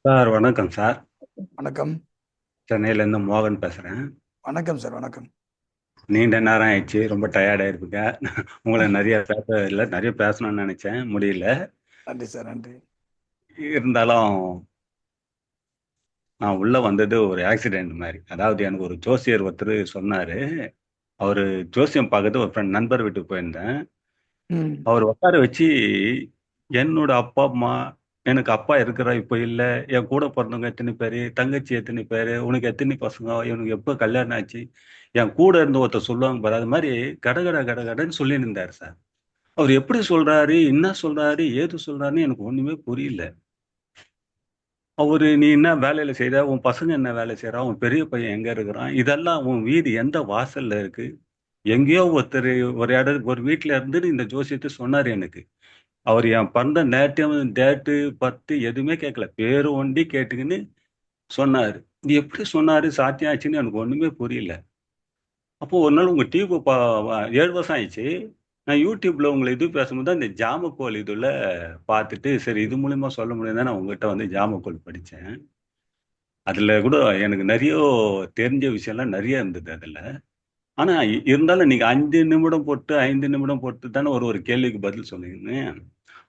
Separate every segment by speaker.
Speaker 1: Sir வணக்கம் sir.
Speaker 2: வணக்கம்.
Speaker 1: சென்னையிலேருந்து மோகன் பேசுறேன்.
Speaker 2: வணக்கம் சார். வணக்கம்.
Speaker 1: நீண்ட நேரம் ஆயிடுச்சு. ரொம்ப டயர்ட் ஆயிருப்பீங்க. உங்கள நெறைய பேசணும்னு நெனைச்சேன். முடியல.
Speaker 2: நன்றி சார். நன்றி.
Speaker 1: இருந்தாலும் நான் உள்ள வந்தது ஒரு ஆக்சிடென்ட் மாரி. அதாவது எனக்கு ஒரு ஜோசியர் ஒருத்தரு சொன்னாரு. அவரு ஜோசியம் பார்க்கறது ஒரு நண்பர் வீட்டுக்கு போயிருந்தேன்.
Speaker 2: ம்.
Speaker 1: அவர் உட்கார வச்சு, என்னோட அப்பா, அம்மா எனக்கு அப்பா இருக்கிறார் இப்ப இல்ல. என் கூட பொறந்தவங்க எத்தனை பேரு? தங்கச்சி எத்தனை பேரு? உனக்கு எத்தனை பசங்க? இவனுக்கு எப்ப கல்யாணம் ஆச்சு? என் கூட இருந்து ஒருத்தர் சொல்லுவாங்க பாரு, அது மாரி கடகடன்னு சொல்லின்னு இருந்தாரு சார். அவர் எப்படி சொல்றாரு? என்ன சொல்றாரு? ஏது சொல்றாருன்னு எனக்கு ஒண்ணுமே புரியல. அவரு நீ என்ன வேலையில செய்ற? உன் பசங்க என்ன வேலை செய்றான்? உன் பெரிய பையன் எங்க இருக்கிறான்? இதெல்லாம் உன் வீடு எந்த வாசல்ல இருக்கு? எங்கேயோ ஒருத்தரு ஒரு வீட்ல இருந்து இந்த ஜோசியத்த சொன்னாரு எனக்கு. அவர் என் பிறந்த நேட்டும், டேட்டு, பர்த் எதுவுமே கேட்கல. பேரு ஒண்டி கேட்டுக்கின்னு சொன்னாரு. இது எப்படி சொன்னாரு? சாத்தியம் ஆச்சுன்னு எனக்கு ஒண்ணுமே புரியல. அப்போ ஒரு நாள் உங்க டிவி 7 வருஷம் ஆயிடுச்சு. நான் YouTubeல உங்கள இது பேசும்போது தான் இந்த ஜாமக்கோல் இதுல பார்த்துட்டு, சரி இது மூலியமா சொல்ல முடியும் தான் நான் உங்ககிட்ட வந்து ஜாமக்கோல் படிச்சேன். அதுல கூட எனக்கு நெறைய தெரிஞ்ச விஷயம்லாம் நெறைய இருந்தது அதுல. ஆனா இருந்தாலும் நீங்க 5 நிமிடம் போட்டு தானே ஒரு ஒரு கேள்விக்கு பதில் சொன்னீங்க.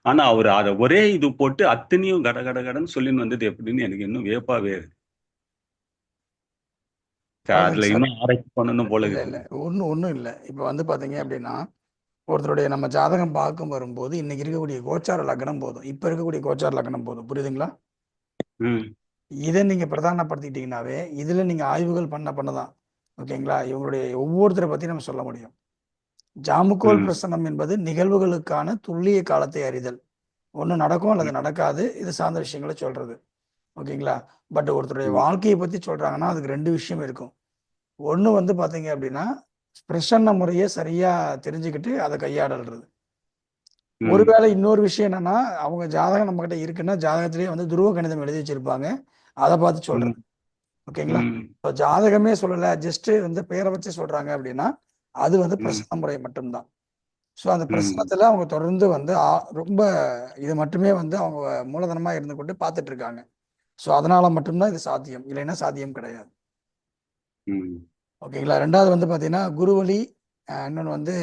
Speaker 1: ஆனா அவரு அத ஒரே இது போட்டு அத்தனையும் கடன்னு சொல்லின்னு வந்தது எப்படின்னு எனக்கு இன்னும் வியப்பாவே இருக்கு.
Speaker 2: அதாங்க
Speaker 1: அதுல
Speaker 2: சார்.
Speaker 1: இன்னும் ஆராய்ச்சி பண்ணணும் போல
Speaker 2: இல்ல, இல்ல.
Speaker 1: இருக்குது.
Speaker 2: ஒண்ணும் இல்ல. இப்ப வந்து பார்த்தீங்க அப்டின்னா, ஒருத்தருடைய நம்ம ஜாதகம் பார்க்க வரும்போது, இன்னைக்கு இருக்கக்கூடிய கோச்சார லக்னம் போதும். இப்ப இருக்கக்கூடிய கோச்சார லக்னம் போதும். புரியுதுங்களா?
Speaker 1: ம்,
Speaker 2: இத நீங்க பிரதானப்படுத்திக்கிட்டீங்கன்னாவே, இதுல நீங்க ஆய்வுகள் பண்ண தான். ஓகேங்களா? இவங்களுடைய ஒவ்வொருத்தர பத்தி நம்ம சொல்ல முடியும். ஜாமுக்கோல்
Speaker 1: ம்,
Speaker 2: பிரசனம் என்பது நிகழ்வுகளுக்கான துல்லிய காலத்தை அறிதல். ஒண்ணு நடக்கும் அல்லது
Speaker 1: ம்,
Speaker 2: நடக்காது. இது சார்ந்த விஷயங்கள சொல்றது. ஓகேங்களா? பட் ஒருத்தருடைய
Speaker 1: ம்,
Speaker 2: வாழ்க்கைய பத்தி சொல்றாங்கன்னா, அதுக்கு 2 விஷயம் இருக்கும். ஒண்ணு வந்து பார்த்தீங்க அப்டின்னா, பிரசன்ன முறைய சரியா தெரிஞ்சுக்கிட்டு அத கையாடல்றது.
Speaker 1: ம்,
Speaker 2: ஒருவேளை இன்னொரு விஷயம் என்னன்னா, அவங்க ஜாதகம் நம்மகிட்ட இருக்குன்னா, ஜாதகத்திலேயே வந்து துருவ கணிதம் எழுதி வச்சிருப்பாங்க. அத பார்த்து
Speaker 1: ம்,
Speaker 2: சொல்றது. ஓகேங்களா?
Speaker 1: ம்,
Speaker 2: இப்ப ஜாதகமே சொல்லல, ஜஸ்ட் வந்து பேர வச்சு சொல்றாங்க அப்டின்னா, அது வந்து
Speaker 1: ம்,
Speaker 2: பிரசன்ன முறை மட்டும் தான். ஸோ அந்த
Speaker 1: ம்,
Speaker 2: பிரசனத்துல அவங்க தொடர்ந்து வந்து ரொம்ப இது மட்டுமே வந்து அவங்க மூலதனமா இருந்து கொண்டு பார்த்துட்டு இருக்காங்க. ஸோ அதனால மட்டும் தான் இது சாத்தியம். இல்லைன்னா சாத்தியம் கிடையாது.
Speaker 1: ம்,
Speaker 2: ஓகேங்களா. 2வது வந்து பார்த்தீங்கன்னா, குரு வழி, இன்னொன்னு வந்து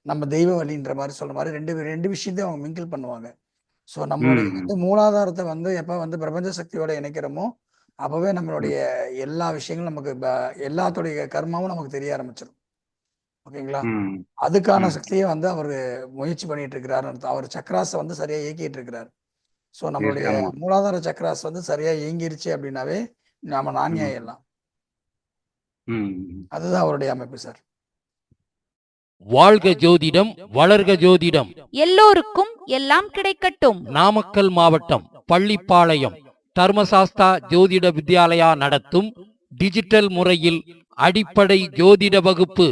Speaker 2: நம்ம தெய்வ வழின்ற மாரி சொல்ற மாரி 2 விஷயத்தையும் அவங்க மிங்கிள் பண்ணுவாங்க. ஸோ நம்மளுடைய
Speaker 1: ம்,
Speaker 2: வந்து மூலாதாரத்த வந்து எப்ப வந்து பிரபஞ்ச சக்தியோட இணைக்கிறோமோ, அப்பவே
Speaker 1: ம்,
Speaker 2: நம்மளுடைய எல்லா விஷயங்களும் நமக்கு எல்லாத்துடைய கர்மாவும் நமக்கு தெரிய ஆரம்பிச்சுரும். ஓகேங்களா.
Speaker 1: ம்,
Speaker 2: அதுக்கான
Speaker 1: ம்.
Speaker 2: சக்திய வந்து அவரு முயற்சி பண்ணிட்டு இருக்கிறாருன்னு அர்த்தம். அவர் சக்ராஸ வந்து சரியா இயக்கிட்டு இருக்கிறாரு. ஸோ நம்மளுடைய
Speaker 1: ஆமா.
Speaker 2: மூலாதார சக்ராஸ் வந்து சரியா இயங்கிருச்சு அப்படின்னாவே, நாம நாணி
Speaker 1: ம்,
Speaker 2: ஆயிடலாம்.
Speaker 1: ம்.
Speaker 2: அதுதான் அவருடைய அமைப்பு சார்.
Speaker 3: வாழ்க ஜோதிடம் வளர்க ஜோதிடம்.
Speaker 4: எல்லோருக்கும் எல்லாம் கிடைக்கட்டும்.
Speaker 3: நாமக்கல் மாவட்டம் பள்ளிப்பாளையம் தர்மசாஸ்தா ஜோதிட வித்யாலயா நடத்தும் டிஜிட்டல் முறையில் அடிப்படை ஜோதிட வகுப்பு,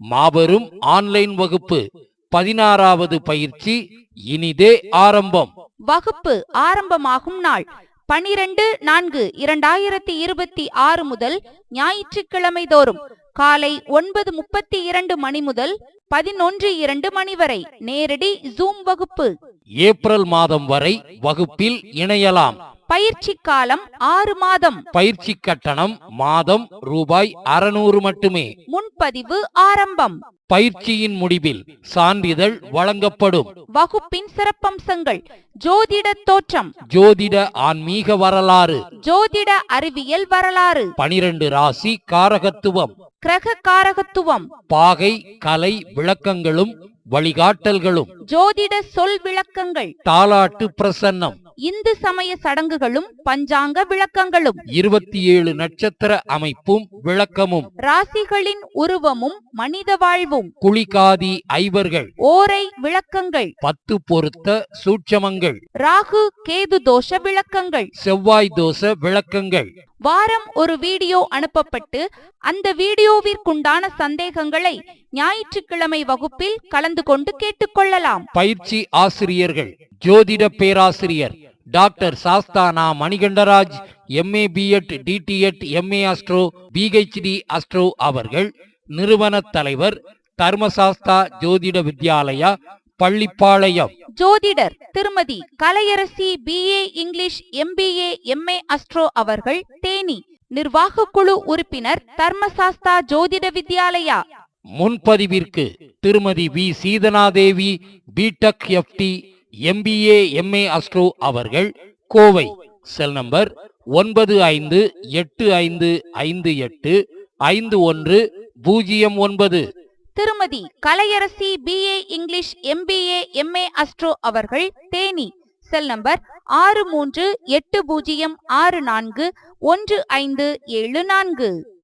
Speaker 3: மாபெரும் ஆன்லைன் வகுப்பு, 16வது பயிற்சி இனிதே ஆரம்பம்.
Speaker 4: வகுப்பு ஆரம்பமாகும் நாள் 12/4/2026 முதல் ஞாயிற்றுக்கிழமை தோறும் காலை 9:32 மணி முதல் 11:02 மணி வரை நேரடி ஜூம் வகுப்பு.
Speaker 3: ஏப்ரல் மாதம் வரை வகுப்பில் இணையலாம்.
Speaker 4: பயிற்சி காலம் 6 மாதம்.
Speaker 3: பயிற்சி கட்டணம் மாதம் ரூபாய் 600 மட்டுமே.
Speaker 4: முன்பதிவு ஆரம்பம்.
Speaker 3: பயிற்சியின் முடிவில் சான்றிதழ் வழங்கப்படும்.
Speaker 4: வகுப்பின் சிறப்பம்சங்கள்: ஜோதிட தோற்றம்,
Speaker 3: ஜோதிட ஆன்மீக வரலாறு,
Speaker 4: ஜோதிட அறிவியல் வரலாறு,
Speaker 3: 12 ராசி காரகத்துவம்,
Speaker 4: கிரக காரகத்துவம்,
Speaker 3: பாகை கலை விளக்கங்களும் வழிகாட்டல்களும்,
Speaker 4: ஜோதிட சொல் விளக்கங்கள்,
Speaker 3: தாலாட்டு பிரசன்னம்,
Speaker 4: இந்து சமய சடங்குகளும் பஞ்சாங்க விளக்கங்களும்,
Speaker 3: 27 நட்சத்திர அமைப்பும் விளக்கமும்,
Speaker 4: ராசிகளின் உருவமும் மனித வாழ்வும்,
Speaker 3: குளிகாதி ஐவர்கள்,
Speaker 4: ஓரை விளக்கங்கள்,
Speaker 3: 10 பொருத்த சூட்சமங்கள்,
Speaker 4: ராகு கேது தோஷ விளக்கங்கள்.
Speaker 3: செவ்வாய் தோஷ விளக்கங்கள்.
Speaker 4: வாரம் ஒரு வீடியோ அனுப்பப்பட்டு அந்த வீடியோவிற்குண்டான சந்தேகங்களை ஞாயிற்றுக்கிழமை வகுப்பில் கலந்து கொண்டு கேட்டுக்கொள்ளலாம்.
Speaker 3: பயிற்சி ஆசிரியர்கள்: ஜோதிட பேராசிரியர் doctor Sasthana Manikandaraj, MA BEd DTEd MA astro PhD astro அவர்கள். நிறுவன தலைவர் தர்மசாஸ்தா ஜோதிட வித்யாலயா, பள்ளிப்பாளையம்.
Speaker 4: ஜோதிடர் Thirumathi Kalaiyarasi BA English MBA MA astro அவர்கள் தேனி. நிர்வாக குழு உறுப்பினர் தர்மசாஸ்தா ஜோதிட வித்யாலயா.
Speaker 3: முன்பதிவிற்கு Thirumathi V Seethanadevi BTech FT MBA MA astro அவர்கள் Kovai. Cell number 9585585109.
Speaker 4: Thirumathi Kalaiyarasi BA English MBA MA astro அவர்கள் தேனி. Cell number 6380641574.